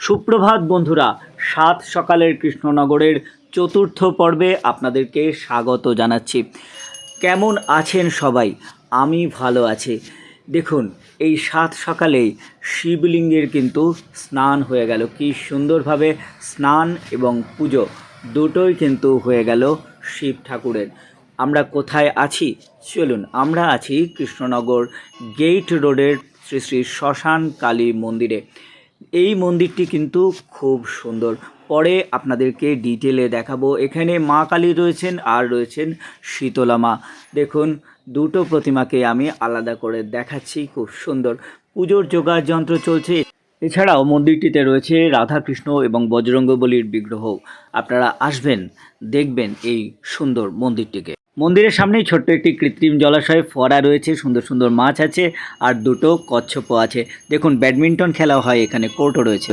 সুপ্রভাত বন্ধুরা, সাত সকালের কৃষ্ণনগরের চতুর্থ পর্বে আপনাদেরকে স্বাগত জানাচ্ছি। কেমন আছেন সবাই? আমি ভালো আছি। দেখুন, এই সাত সকালেই শিবলিঙ্গের কিন্তু স্নান হয়ে গেল। কি সুন্দরভাবে স্নান এবং পুজো দুটোই কিন্তু হয়ে গেল শিব ঠাকুরের। আমরা কোথায় আছি? চলুন, আমরা আছি কৃষ্ণনগর গেট রোডের শ্রী শ্রী শ্মশান কালী মন্দিরে। এই মন্দিরটি কিন্তু খুব সুন্দর, পরে আপনাদেরকে ডিটেলে দেখাবো। এখানে মা কালী রয়েছেন আর রয়েছেন শীতলা মা। দেখুন, দুটো প্রতিমাকে আমি আলাদা করে দেখাচ্ছি। খুব সুন্দর পুজোর জোগাড় যন্ত্র চলছে। এছাড়াও মন্দিরটিতে রয়েছে রাধাকৃষ্ণ এবং বজরঙ্গবলীর বিগ্রহ। আপনারা আসবেন, দেখবেন এই সুন্দর মন্দিরটিকে। মন্দিরের সামনেই ছোট্ট একটি কৃত্রিম জলাশয়, ফোয়ারা রয়েছে, সুন্দর সুন্দর মাছ আছে আর দুটো কচ্ছপও আছে। দেখুন, ব্যাডমিন্টন খেলা হয় এখানে, কোর্টও রয়েছে।